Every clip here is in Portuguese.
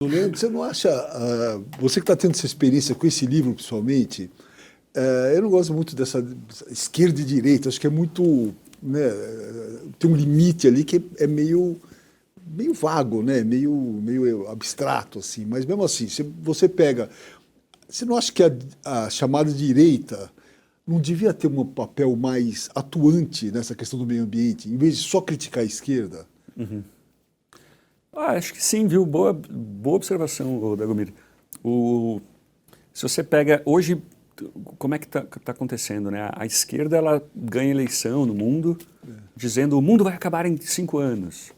Leandro, você não acha, você que está tendo essa experiência com esse livro, principalmente, eu não gosto muito dessa esquerda e direita, acho que é muito, né, tem um limite ali que é meio vago, né, meio abstrato, assim, mas mesmo assim, se você pega, você não acha que a chamada direita não devia ter um papel mais atuante nessa questão do meio ambiente, em vez de só criticar a esquerda? Acho que sim, viu? Boa observação, Dragomir. Se você pega hoje, como é que está acontecendo, né? A esquerda ela ganha eleição no mundo, dizendo o mundo vai acabar em 5 anos.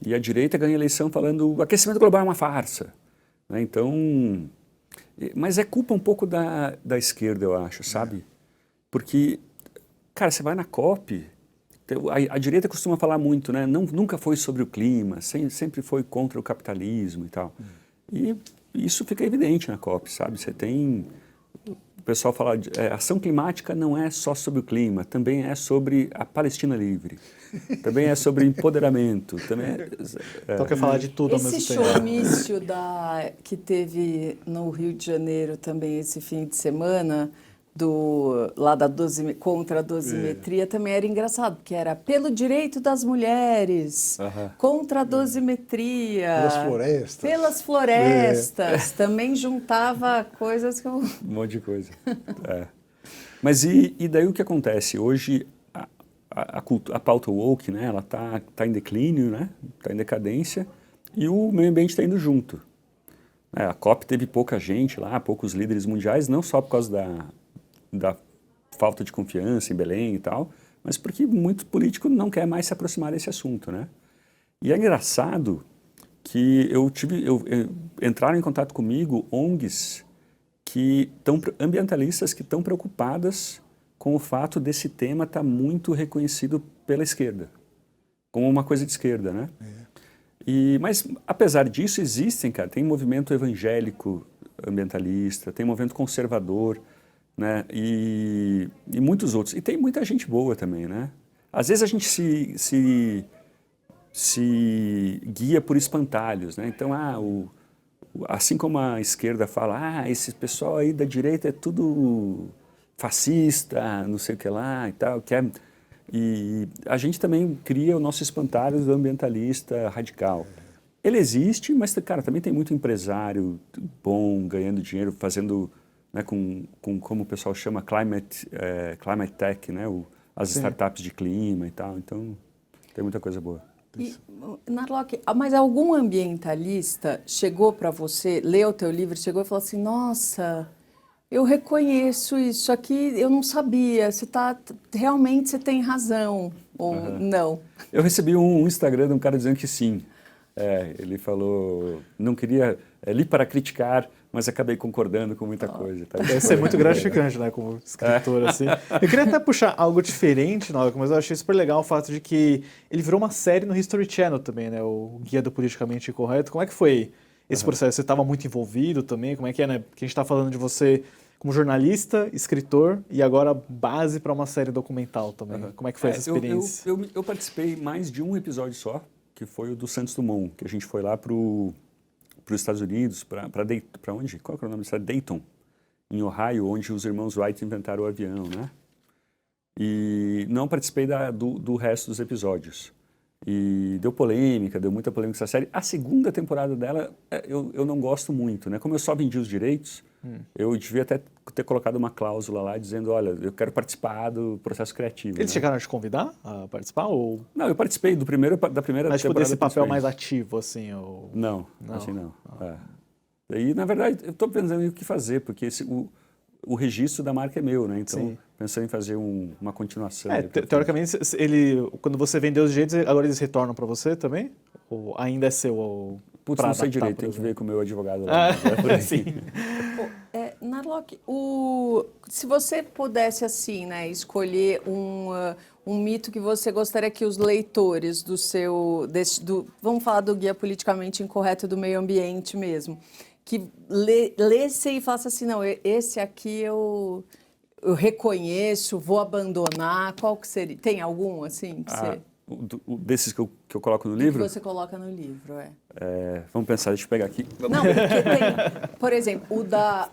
E a direita ganha eleição falando o aquecimento global é uma farsa. Né? Então, mas é culpa um pouco da esquerda, eu acho, sabe? Porque, cara, você vai na COP, a direita costuma falar muito, né? Nunca foi sobre o clima, sempre foi contra o capitalismo e tal. E isso fica evidente na COP, sabe? Você tem... O pessoal fala, ação climática não é só sobre o clima, também é sobre a Palestina livre, também é sobre empoderamento, também Então quer falar de tudo ao mesmo Esse tempo. showmício que teve no Rio de Janeiro também esse fim de semana, contra a dosimetria, também era engraçado, porque era pelo direito das mulheres, contra a dosimetria, pelas florestas, também juntava coisas que eu... Um monte de coisa. Mas e daí o que acontece? Hoje a pauta woke, né, ela tá em declínio, né, tá em decadência, e o meio ambiente está indo junto. A COP teve pouca gente lá, poucos líderes mundiais, não só por causa da falta de confiança em Belém e tal, mas porque muito político não quer mais se aproximar desse assunto, né? E é engraçado que entraram em contato comigo ONGs ambientalistas que estão preocupadas com o fato desse tema estar muito reconhecido pela esquerda, como uma coisa de esquerda, né? Mas, apesar disso, tem movimento evangélico ambientalista, tem movimento conservador, né? E muitos outros. E tem muita gente boa também, né? Às vezes a gente se guia por espantalhos, né? Então, assim como a esquerda fala, esse pessoal aí da direita é tudo fascista, não sei o que lá e tal, e a gente também cria o nosso espantalho do ambientalista radical. Ele existe, mas, cara, também tem muito empresário bom, ganhando dinheiro, fazendo, né, como o pessoal chama, climate tech, né, as startups de clima e tal. Então, tem muita coisa boa. Narlock, mas algum ambientalista chegou para você, leu o teu livro, chegou e falou assim, nossa, eu reconheço isso aqui, eu não sabia, realmente você tem razão, ou não? Eu recebi um Instagram de um cara dizendo que sim. Ele falou, não queria, li para criticar, mas acabei concordando com muita coisa. Tá? Deve ser muito gratificante, né, como escritor, assim. Eu queria até puxar algo diferente, mas eu achei super legal o fato de que ele virou uma série no History Channel também, né, o Guia do Politicamente Incorreto. Como é que foi esse processo? Você estava muito envolvido também? Como é que é, né? Porque a gente está falando de você como jornalista, escritor e agora base para uma série documental também. Como é que foi essa experiência? Eu participei mais de um episódio só, que foi o do Santos Dumont, que a gente foi lá para os Estados Unidos, para onde? Qual é o nome da cidade? Dayton, em Ohio, onde os irmãos Wright inventaram o avião, né? E não participei do resto dos episódios. E deu muita polêmica essa série. A segunda temporada dela, eu não gosto muito, né? Como eu só vendi os direitos, eu devia até ter colocado uma cláusula lá dizendo, olha, eu quero participar do processo criativo. Eles né? chegaram a te convidar a participar? Ou... Não, eu participei da primeira temporada. Mas tipo, desse papel mais ativo, assim? Ou... Não, assim não. E, na verdade, eu estou pensando em o que fazer, porque o registro da marca é meu, né? Então, pensando em fazer uma continuação. Teoricamente, quando você vendeu os direitos, agora eles retornam para você também? Ou ainda é seu? Ou putz, não sei direito, tem que ver com o meu advogado lá. Sim. Narlock, se você pudesse, assim, né, escolher um mito que você gostaria que os leitores vamos falar do Guia Politicamente Incorreto do Meio Ambiente mesmo, que lessem e falassem assim, não, esse aqui eu reconheço, vou abandonar, qual que seria? Tem algum, assim, que você... desses que eu coloco no O livro? que você coloca no livro, Vamos pensar, deixa eu pegar aqui. Não, porque tem, por exemplo,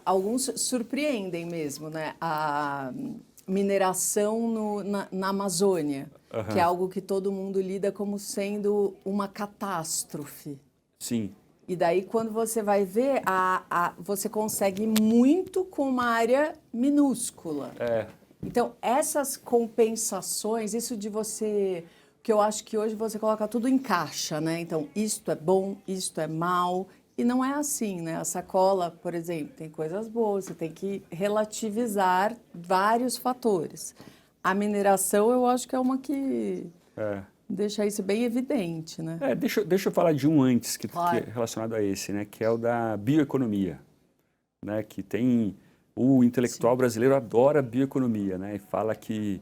alguns surpreendem mesmo, né? A mineração na Amazônia, que é algo que todo mundo lida como sendo uma catástrofe. Sim. E daí, quando você vai ver, você consegue muito com uma área minúscula. Então, essas compensações, isso de você... que eu acho que hoje você coloca tudo em caixa, né? Então, isto é bom, isto é mal. E não é assim, né? A sacola, por exemplo, tem coisas boas, você tem que relativizar vários fatores. A mineração, eu acho que é uma que deixa isso bem evidente, né? Deixa eu falar de um antes, que Claro. é relacionado a esse, né? Que é o da bioeconomia, né? Que tem... O intelectual brasileiro adora bioeconomia, né? E fala que...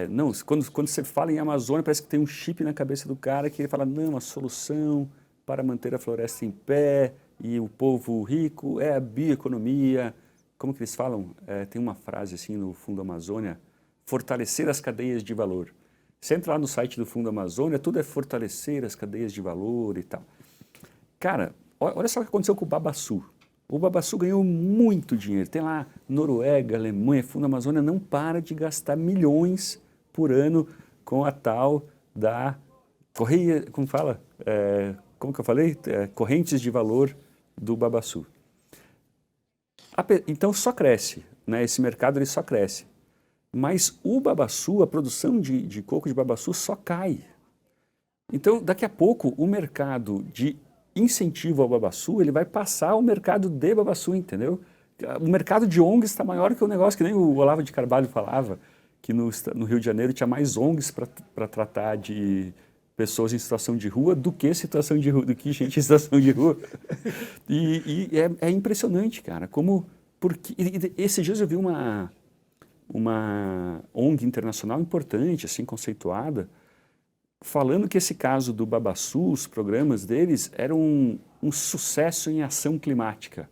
não, quando você fala em Amazônia, parece que tem um chip na cabeça do cara que ele fala, não, a solução para manter a floresta em pé e o povo rico é a bioeconomia. Como que eles falam? Tem uma frase assim no Fundo Amazônia, fortalecer as cadeias de valor. Você entra lá no site do Fundo Amazônia, tudo é fortalecer as cadeias de valor e tal. Cara, olha só o que aconteceu com o babaçu. O babaçu ganhou muito dinheiro. Tem lá Noruega, Alemanha, Fundo Amazônia não para de gastar milhões por ano com a tal da correia, como fala? Como que eu falei? Correntes de valor do babaçu. Então só cresce, né? Esse mercado ele só cresce. Mas o babaçu, a produção de coco de babaçu só cai. Então daqui a pouco o mercado de incentivo ao babaçu, ele vai passar ao mercado de babaçu, entendeu? O mercado de ONGs está maior que o negócio, que nem o Olavo de Carvalho falava, que no Rio de Janeiro tinha mais ONGs para tratar de pessoas em situação de rua do que gente em situação de rua. E é impressionante, cara, porque esses dias eu vi uma ONG internacional importante, assim, conceituada, falando que esse caso do babaçu, os programas deles, eram um sucesso em ação climática.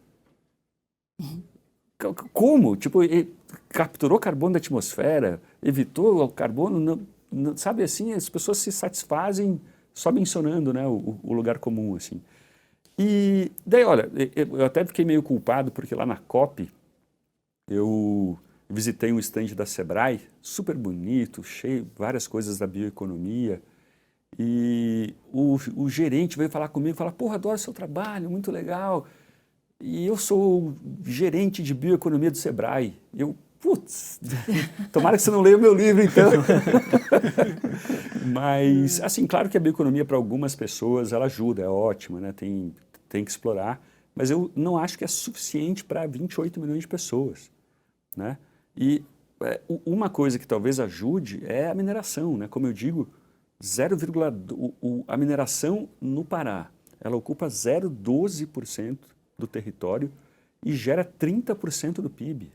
Como? Tipo, capturou carbono da atmosfera, evitou o carbono, sabe assim, as pessoas se satisfazem só mencionando, né, o lugar comum, assim. E daí, olha, eu até fiquei meio culpado, porque lá na COP, eu visitei um stand da Sebrae, super bonito, cheio, várias coisas da bioeconomia, e o gerente veio falar comigo, falar, porra, adoro seu trabalho, muito legal. E eu sou o gerente de bioeconomia do Sebrae. Eu, putz, tomara que você não leia o meu livro, então. Mas, assim, claro que a bioeconomia para algumas pessoas, ela ajuda, é ótima, né? Tem que explorar. Mas eu não acho que é suficiente para 28 milhões de pessoas, né? E uma coisa que talvez ajude é a mineração, né? Como eu digo, a mineração no Pará, ela ocupa 0,12% do território e gera 30% do PIB.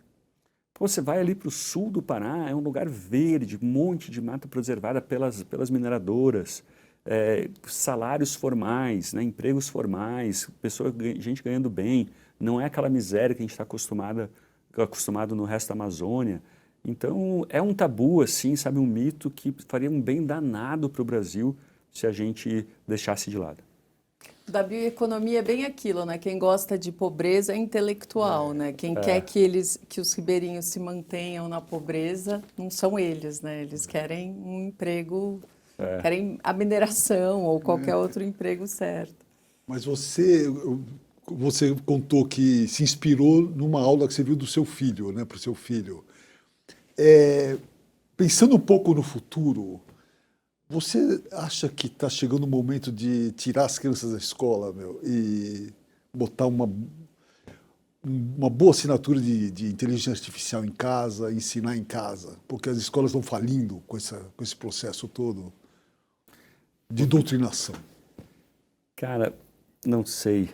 Você vai ali para o sul do Pará, é um lugar verde, um monte de mata preservada pelas mineradoras, salários formais, né, empregos formais, gente ganhando bem, não é aquela miséria que a gente está acostumado no resto da Amazônia. Então, é um tabu, assim, sabe, um mito que faria um bem danado para o Brasil se a gente deixasse de lado. Da bioeconomia é bem aquilo, né? Quem gosta de pobreza é intelectual, né? Quem quer que os ribeirinhos se mantenham na pobreza, não são eles, né? Eles querem um emprego, querem a mineração ou qualquer outro emprego certo. Mas você contou que se inspirou numa aula que você viu do seu filho, né? Para o seu filho. Pensando um pouco no futuro, você acha que está chegando o momento de tirar as crianças da escola, meu, e botar uma boa assinatura de inteligência artificial em casa, ensinar em casa? Porque as escolas estão falindo com esse processo todo de doutrinação. Cara, não sei.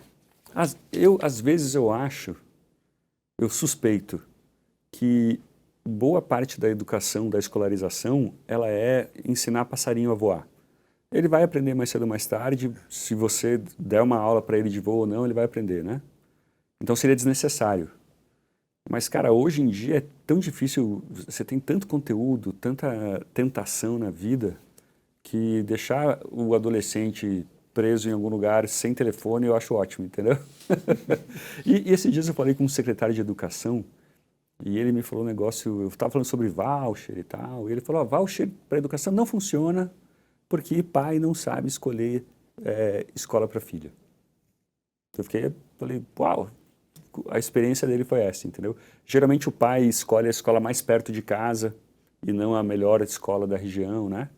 Às vezes eu suspeito que boa parte da educação, da escolarização, ela é ensinar passarinho a voar. Ele vai aprender mais cedo ou mais tarde, se você der uma aula para ele de voo ou não, ele vai aprender, né? Então seria desnecessário. Mas, cara, hoje em dia é tão difícil, você tem tanto conteúdo, tanta tentação na vida, que deixar o adolescente preso em algum lugar sem telefone eu acho ótimo, entendeu? E esses dias eu falei com um secretário de educação e ele me falou um negócio, eu estava falando sobre voucher e tal, e ele falou, voucher para educação não funciona porque pai não sabe escolher escola para filho. Eu falei, uau, a experiência dele foi essa, entendeu? Geralmente o pai escolhe a escola mais perto de casa e não a melhor escola da região, né?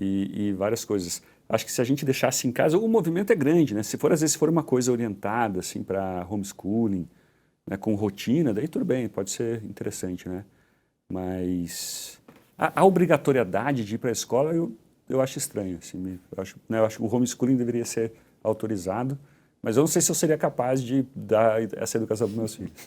E várias coisas. Acho que se a gente deixasse em casa, o movimento é grande, né? Se for, às vezes, se for uma coisa orientada, assim, para homeschooling, né, com rotina, daí tudo bem, pode ser interessante, né? Mas a obrigatoriedade de ir para a escola, eu acho estranho, assim. Eu acho que o homeschooling deveria ser autorizado, mas eu não sei se eu seria capaz de dar essa educação para meus filhos.